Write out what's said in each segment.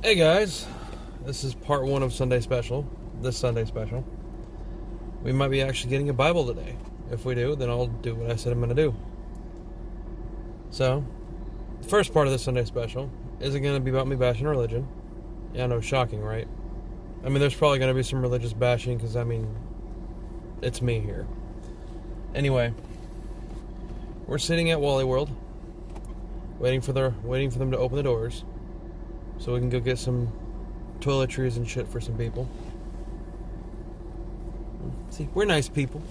Hey guys, this is part one of Sunday Special. This Sunday Special. We might be actually getting a Bible today. If we do, then I'll do what I said I'm going to do. So, the first part of this Sunday Special isn't going to be about me bashing religion. Yeah, I know, shocking, right? I mean, there's probably going to be some religious bashing because, it's me here. Anyway, we're sitting at Wally World, waiting for them to open the doors, so we can go get some toiletries and shit for some people. See, we're nice people.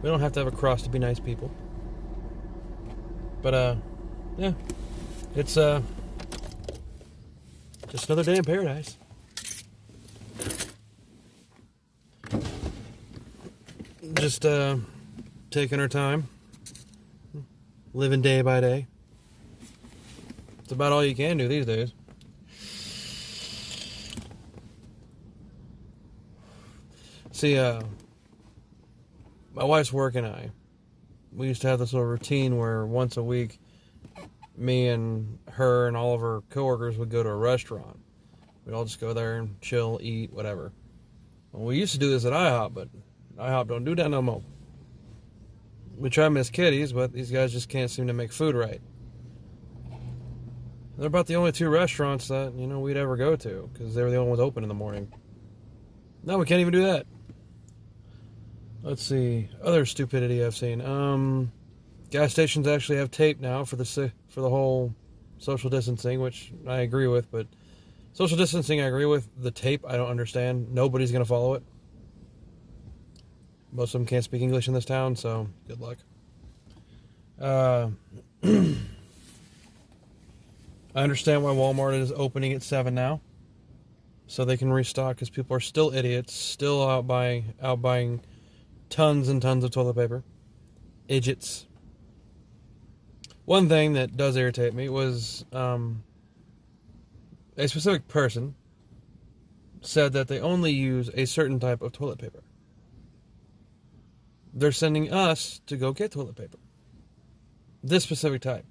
We don't have to have a cross to be nice people. But, yeah. It's, just another day in paradise. Just, taking our time. Living day by day. It's about all you can do these days. See, my wife's work and we used to have this little routine where once a week, me and her and all of her coworkers would go to a restaurant. We'd all just go there and chill, eat, whatever. Well, we used to do this at IHOP, but IHOP don't do that no more. We try Miss Kitty's, but these guys just can't seem to make food right. They're about the only two restaurants that, we'd ever go to, because they were the only ones open in the morning. No, we can't even do that. Let's see. Other stupidity I've seen. Gas stations actually have tape now for the whole social distancing, which I agree with, but social distancing I agree with. The tape I don't understand. Nobody's going to follow it. Most of them can't speak English in this town, so good luck. I understand why Walmart is opening at 7 now, so they can restock, because people are still idiots, still out buying tons and tons of toilet paper. Idiots. One thing that does irritate me was a specific person said that they only use a certain type of toilet paper. They're sending us to go get toilet paper. This specific type.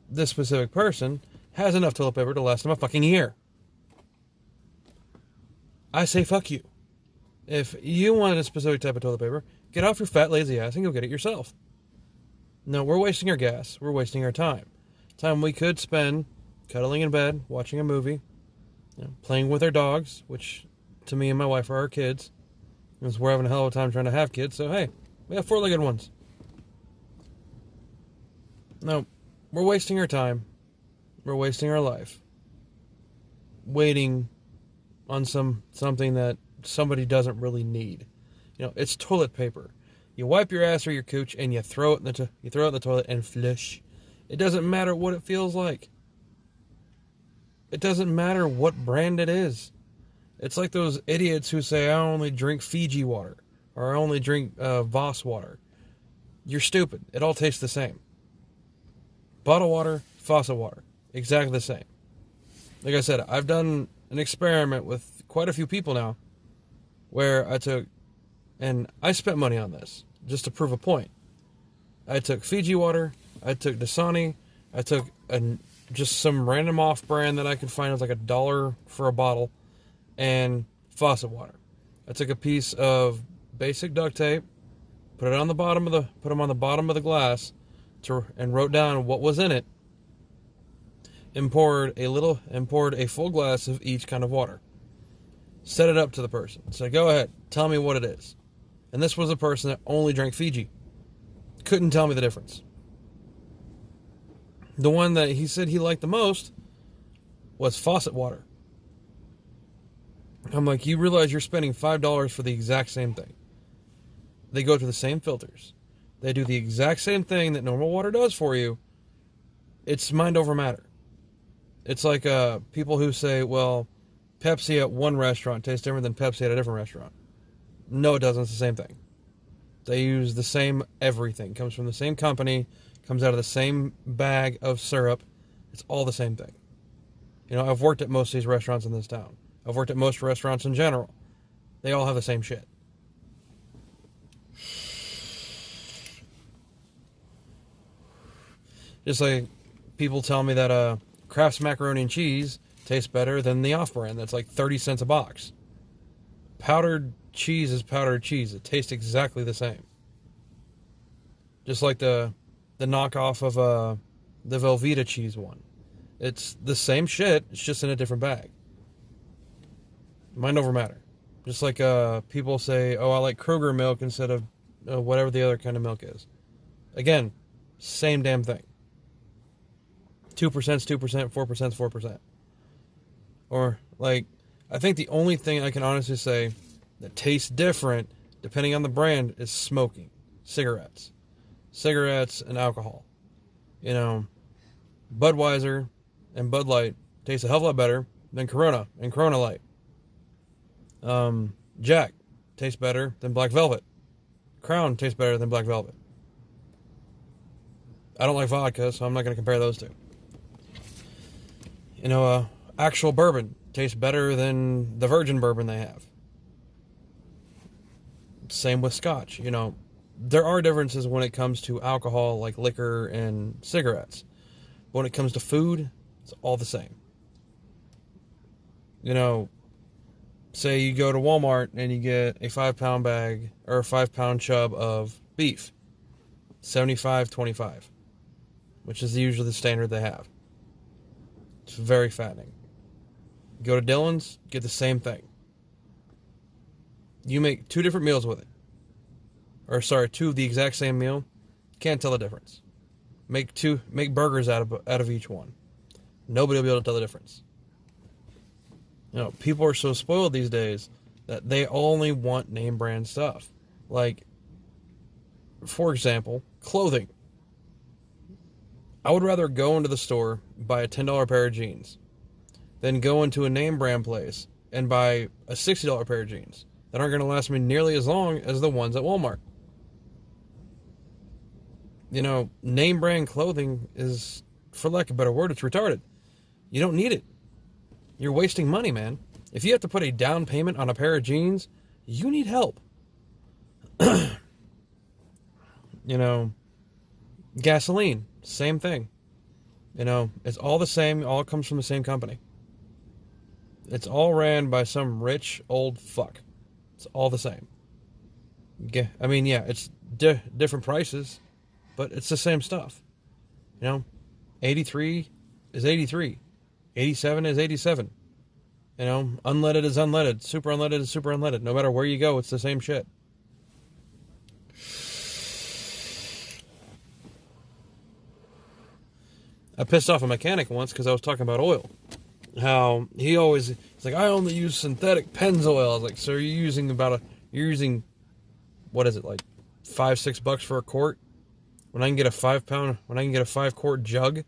This specific person has enough toilet paper to last them a fucking year. I say fuck you. If you wanted a specific type of toilet paper, get off your fat lazy ass and go get it yourself. No, we're wasting our gas. We're wasting our time. Time we could spend cuddling in bed, watching a movie, playing with our dogs, which to me and my wife are our kids. Because we're having a hell of a time trying to have kids, so hey, we have four-legged ones. No, we're wasting our time. We're wasting our life. Waiting on something that somebody doesn't really need. It's toilet paper. You wipe your ass or your cooch and you throw it in the toilet and flush. It doesn't matter what it feels like. It doesn't matter what brand it is. It's like those idiots who say, I only drink Fiji water, or I only drink Voss water. You're stupid. It all tastes the same. Bottled water, faucet water, exactly the same. Like I said, I've done an experiment with quite a few people now, where I spent money on this, just to prove a point. I took Fiji water, I took Dasani, I took just some random off-brand that I could find. It was like $1 for a bottle, and faucet water. I took a piece of basic duct tape, put them on the bottom of the glass, and wrote down what was in it, and poured a full glass of each kind of water. Set it up to the person. Said, go ahead, tell me what it is. And this was a person that only drank Fiji. Couldn't tell me the difference. The one that he said he liked the most was faucet water. I'm like, you realize you're spending $5 for the exact same thing. They go to the same filters. They do the exact same thing that normal water does for you. It's mind over matter. It's like people who say, well, Pepsi at one restaurant tastes different than Pepsi at a different restaurant. No, it doesn't. It's the same thing. They use the same everything. Comes from the same company. Comes out of the same bag of syrup. It's all the same thing. I've worked at most of these restaurants in this town. I've worked at most restaurants in general. They all have the same shit. Just like people tell me that Kraft's macaroni and cheese tastes better than the off-brand that's like 30 cents a box. Powdered cheese is powdered cheese. It tastes exactly the same. Just like the knockoff of the Velveeta cheese one. It's the same shit, it's just in a different bag. Mind over matter. Just like people say, oh, I like Kroger milk instead of whatever the other kind of milk is. Again, same damn thing. 2% is 2%, 4% is 4%. Or, like, I think the only thing I can honestly say that tastes different, depending on the brand, is smoking. Cigarettes. Cigarettes and alcohol. You know, Budweiser and Bud Light taste a hell of a lot better than Corona and Corona Light. Jack tastes better than Black Velvet. Crown tastes better than Black Velvet. I don't like vodka, so I'm not going to compare those two. You know, actual bourbon tastes better than the virgin bourbon they have. Same with scotch. You know, there are differences when it comes to alcohol, like liquor and cigarettes. But when it comes to food, it's all the same. You know, say you go to Walmart and you get a 5-pound bag or a 5-pound chub of beef. $75.25, which is usually the standard they have. It's very fattening. Go to Dillon's, get the same thing. You make 2 different meals with it. Or sorry, 2 of the exact same meal. Can't tell the difference. Make burgers out of each one. Nobody will be able to tell the difference. You know, people are so spoiled these days that they only want name brand stuff. Like, for example, clothing. I would rather go into the store, buy a $10 pair of jeans, than go into a name brand place and buy a $60 pair of jeans that aren't going to last me nearly as long as the ones at Walmart. You know, name brand clothing is, for lack of a better word, it's retarded. You don't need it. You're wasting money, man. If you have to put a down payment on a pair of jeans, you need help. You know, gasoline, same thing. You know, it's all the same, all comes from the same company. It's all ran by some rich old fuck. It's all the same. I mean, yeah, it's different prices, but it's the same stuff. You know, 83 is 83. 87 is 87. You know, unleaded is unleaded. Super unleaded is super unleaded. No matter where you go, it's the same shit. I pissed off a mechanic once because I was talking about oil. How he's like, I only use synthetic Pennzoil. I was like, so you're using, what is it, like $5-6 for a quart? When I can get a 5-quart jug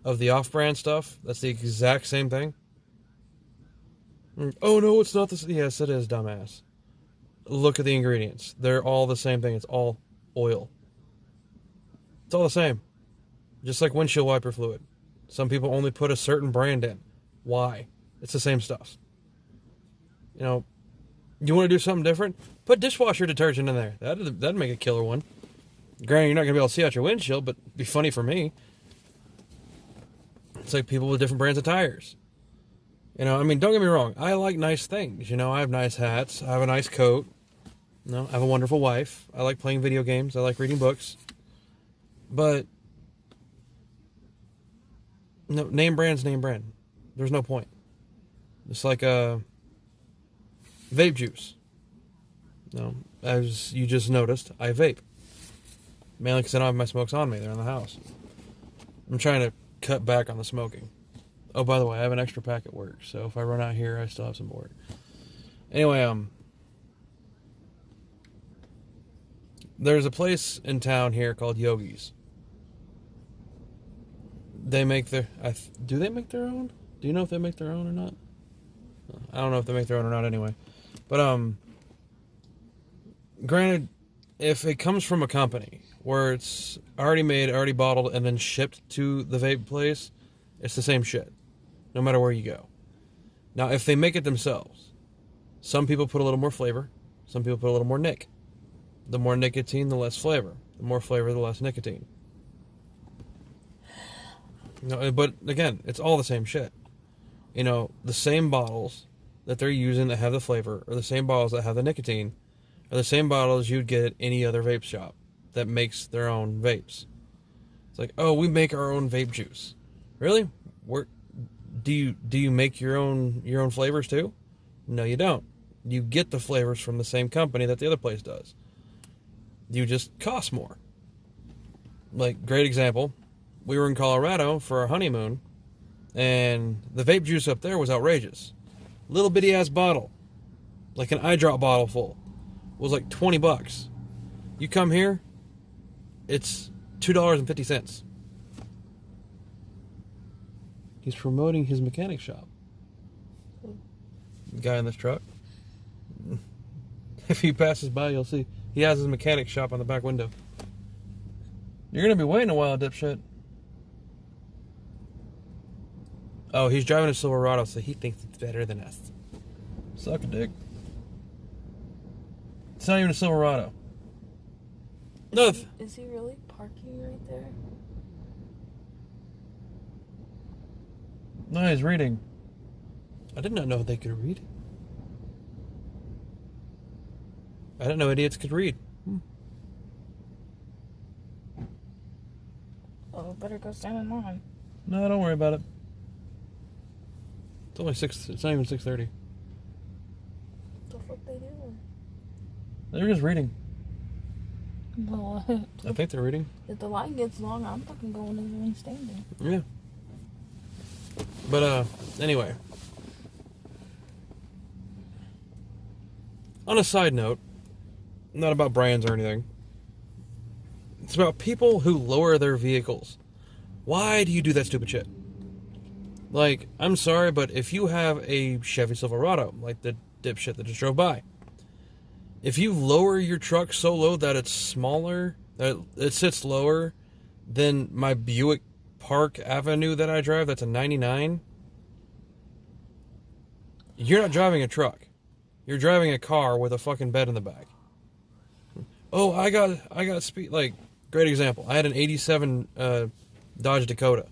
of the off-brand stuff, that's the exact same thing. Oh no, it's not this. Yes, it is, dumbass. Look at the ingredients. They're all the same thing. It's all oil. It's all the same. Just like windshield wiper fluid. Some people only put a certain brand in. Why? It's the same stuff. You know, you want to do something different? Put dishwasher detergent in there. That'd make a killer one. Granted, you're not going to be able to see out your windshield, but it'd be funny for me. It's like people with different brands of tires. You know, I mean, don't get me wrong. I like nice things. You know, I have nice hats. I have a nice coat. You know, I have a wonderful wife. I like playing video games. I like reading books. But, no, name brand's name brand. There's no point. It's like vape juice. You know, as you just noticed, I vape. Mainly because I don't have my smokes on me. They're in the house. I'm trying to cut back on the smoking. Oh, by the way, I have an extra pack at work, so if I run out here, I still have some more. Anyway, there's a place in town here called Yogi's. They make their... do they make their own? Do you know if they make their own or not? I don't know if they make their own or not anyway. But, granted, if it comes from a company where it's already made, already bottled, and then shipped to the vape place, it's the same shit, no matter where you go. Now, if they make it themselves, some people put a little more flavor, some people put a little more nic. The more nicotine, the less flavor. The more flavor, the less nicotine. No, but again, it's all the same shit. You know, the same bottles that they're using that have the flavor, or the same bottles that have the nicotine, are the same bottles you'd get at any other vape shop that makes their own vapes. It's like, oh, we make our own vape juice. Really? Do you make your own flavors too? No, you don't. You get the flavors from the same company that the other place does. You just cost more. Like, great example, we were in Colorado for our honeymoon, and the vape juice up there was outrageous. Little bitty ass bottle, like an eye drop bottle full, was like $20. You come here, it's $2.50. He's promoting his mechanic shop. The guy in this truck. If he passes by, you'll see he has his mechanic shop on the back window. You're gonna be waiting a while, dipshit. Oh, he's driving a Silverado, so he thinks it's better than us. Suck a dick. It's not even a Silverado. No. Is he really parking right there? No, he's reading. I did not know they could read. I didn't know idiots could read. Oh, better go stand in line. No, don't worry about it. It's only 6. It's not even 6:30. What the fuck they doing? They're just reading. No. I think they're reading. If the line gets long, I'm fucking going in there and standing. Yeah. But anyway. On a side note, not about brands or anything. It's about people who lower their vehicles. Why do you do that stupid shit? Like, I'm sorry, but if you have a Chevy Silverado, like the dipshit that just drove by, if you lower your truck so low that it's smaller, that it sits lower than my Buick Park Avenue that I drive, that's a 99, you're not driving a truck. You're driving a car with a fucking bed in the back. Oh, I got speed. Like, great example. I had an 87 Dodge Dakota.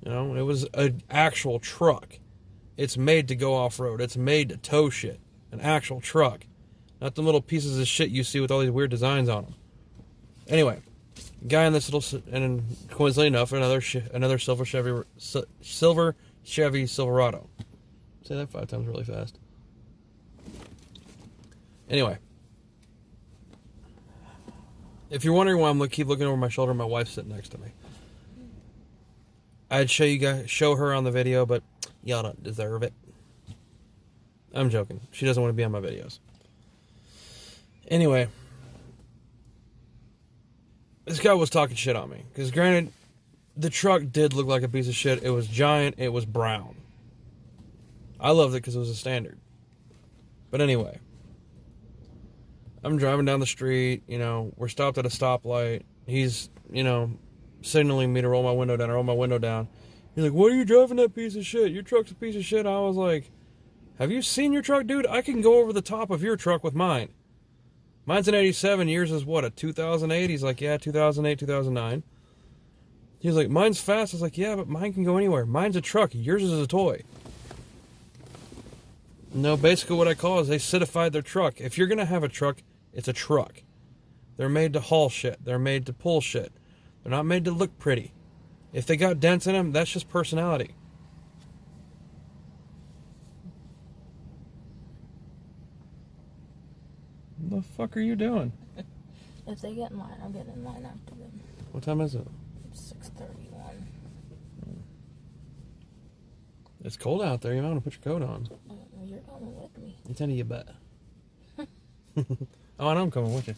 You know, it was an actual truck. It's made to go off-road. It's made to tow shit. An actual truck. Not the little pieces of shit you see with all these weird designs on them. Anyway, guy in this little, and coincidentally enough, another silver Chevy Silverado. Say that 5 times really fast. Anyway. If you're wondering why I'm keep looking over my shoulder, my wife's sitting next to me. I'd show her on the video, but y'all don't deserve it. I'm joking. She doesn't want to be on my videos. Anyway, this guy was talking shit on me. Because granted, the truck did look like a piece of shit. It was giant. It was brown. I loved it because it was a standard. But anyway, I'm driving down the street. You know, we're stopped at a stoplight. He's, you know, signaling me to roll my window down. I roll my window down. He's like, "What are you driving that piece of shit? Your truck's a piece of shit." I was like, "Have you seen your truck, dude? I can go over the top of your truck with mine. Mine's an 87. Yours is what, a 2008? He's like, "Yeah, 2008, 2009. He's like, "Mine's fast." I was like, "Yeah, but mine can go anywhere. Mine's a truck. Yours is a toy." No, basically what I call is they citified their truck. If you're going to have a truck, it's a truck. They're made to haul shit. They're made to pull shit. They're not made to look pretty. If they got dents in them, that's just personality. What the fuck are you doing? If they get in line, I'll get in line after them. What time is it? It's 6:31. It's cold out there. You might want to put your coat on. You're coming with me. It's any of you bet. Oh, I know I'm coming with you.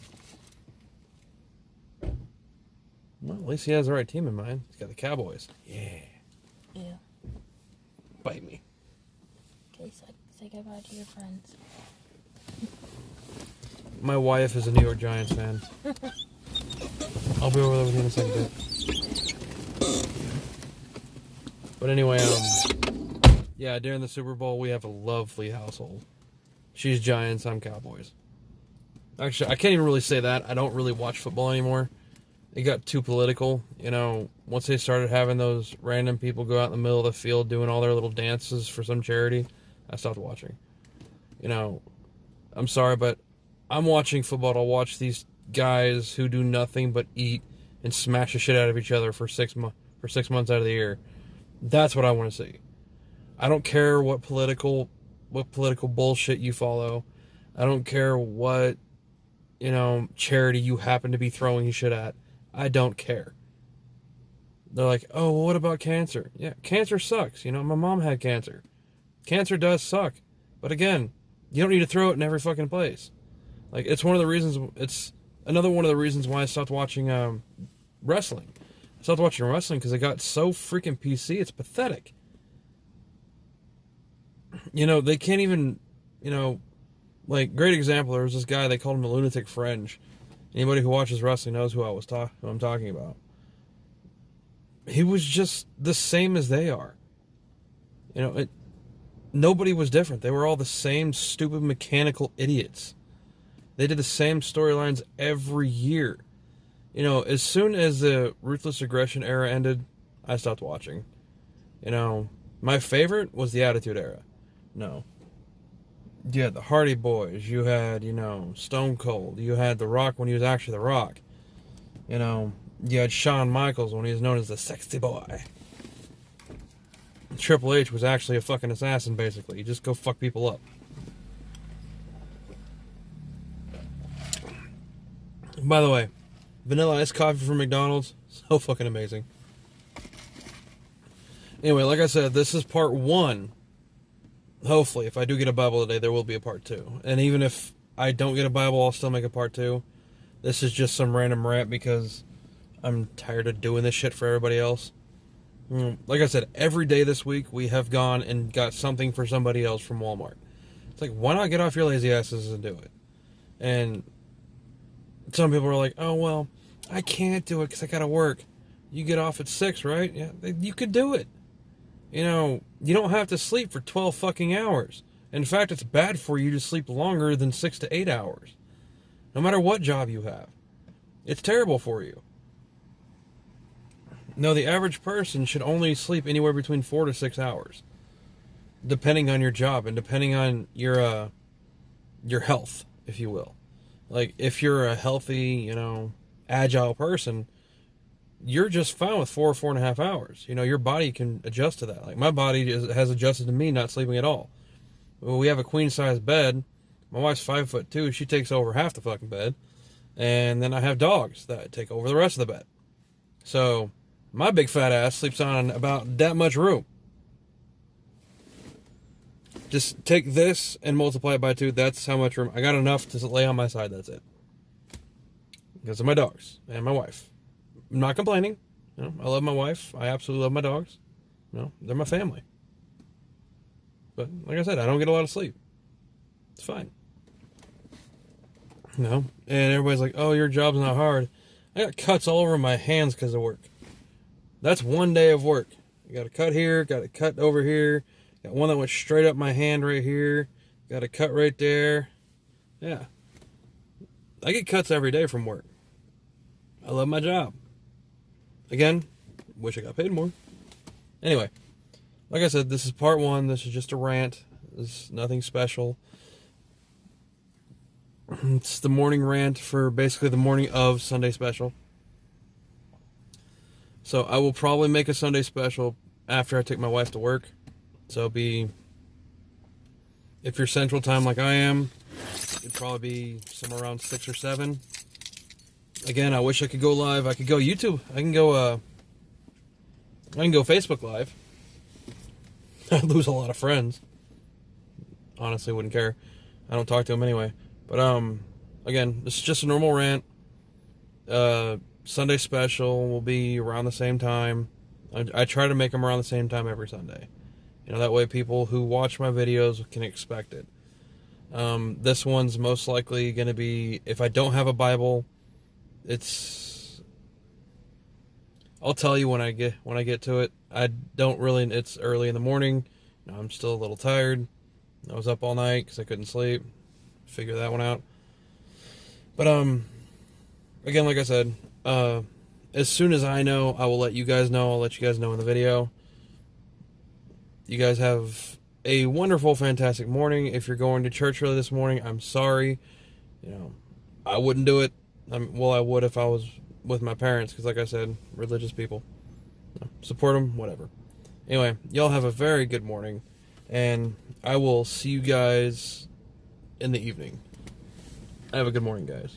Well, at least he has the right team in mind. He's got the Cowboys. Yeah. Yeah. Bite me. Okay, say goodbye to your friends. My wife is a New York Giants fan. I'll be over there with you in a second, dude. But anyway, yeah, during the Super Bowl, we have a lovely household. She's Giants, I'm Cowboys. Actually, I can't even really say that. I don't really watch football anymore. it got too political. Once they started having those random people go out in the middle of the field doing all their little dances for some charity, I stopped watching. I'm sorry, but I'm watching football to watch these guys who do nothing but eat and smash the shit out of each other for 6 months out of the year. That's what I want to see. I don't care what political bullshit you follow. I don't care what charity you happen to be throwing shit at. I don't care. They're like, oh, well, what about cancer? Yeah, cancer sucks. My mom had cancer. Cancer does suck. But again, you don't need to throw it in every fucking place. Like, it's another one of the reasons why I stopped watching wrestling. I stopped watching wrestling because it got so freaking PC, it's pathetic. They can't even, like, great example, there was this guy, they called him a lunatic fringe. Anybody who watches wrestling knows who I'm talking about. He was just the same as they are. Nobody was different. They were all the same stupid mechanical idiots. They did the same storylines every year. As soon as the Ruthless Aggression era ended, I stopped watching. My favorite was the Attitude Era. No. You had the Hardy Boys. You had, Stone Cold. You had The Rock when he was actually The Rock. You had Shawn Michaels when he was known as the Sexy Boy. Triple H was actually a fucking assassin, basically. You just go fuck people up. By the way, vanilla iced coffee from McDonald's, so fucking amazing. Anyway, like I said, this is part 1. Hopefully, if I do get a Bible today, there will be a part 2. And even if I don't get a Bible, I'll still make a part 2. This is just some random rant because I'm tired of doing this shit for everybody else. Like I said, every day this week we have gone and got something for somebody else from Walmart. It's like, why not get off your lazy asses and do it? And some people are like, oh, well, I can't do it because I gotta work. You get off at 6, right? Yeah, you could do it. You don't have to sleep for 12 fucking hours. In fact, it's bad for you to sleep longer than 6 to 8 hours. No matter what job you have. It's terrible for you. No, the average person should only sleep anywhere between 4 to 6 hours. Depending on your job and depending on your health, if you will. Like, if you're a healthy, agile person, you're just fine with 4.5 hours. Your body can adjust to that. Like, my body has adjusted to me not sleeping at all. Well, we have a queen-size bed. My wife's 5'2". She takes over half the fucking bed. And then I have dogs that take over the rest of the bed. So, my big fat ass sleeps on about that much room. Just take this and multiply it by 2. That's how much room. I got enough to lay on my side. That's it. Because of my dogs and my wife. I'm not complaining. I love my wife. I absolutely love my dogs. They're my family. But like I said, I don't get a lot of sleep. It's fine. And everybody's like, oh, your job's not hard. I got cuts all over my hands because of work. That's one day of work. I got a cut here, got a cut over here, got one that went straight up my hand right here, got a cut right there. Yeah. I get cuts every day from work. I love my job. Again, wish I got paid more. Anyway, like I said, this is part 1. This is just a rant. It's nothing special. It's the morning rant for basically the morning of Sunday special. So I will probably make a Sunday special after I take my wife to work. So it'll be, if you're Central Time like I am, it'd probably be somewhere around 6 or 7. Again, I wish I could go live. I could go YouTube. I can go Facebook Live. I'd lose a lot of friends. Honestly, wouldn't care. I don't talk to them anyway. But again, this is just a normal rant. Sunday special will be around the same time. I try to make them around the same time every Sunday. That way people who watch my videos can expect it. This one's most likely going to be, if I don't have a Bible, I'll tell you when I get to it. I don't really, it's early in the morning. I'm still a little tired. I was up all night because I couldn't sleep. Figure that one out. But again, like I said, as soon as I know, I will let you guys know. I'll let you guys know in the video. You guys have a wonderful, fantastic morning. If you're going to church early this morning, I'm sorry. I wouldn't do it. I would if I was with my parents, because like I said, religious people. Support them, whatever. Anyway, y'all have a very good morning, and I will see you guys in the evening. Have a good morning, guys.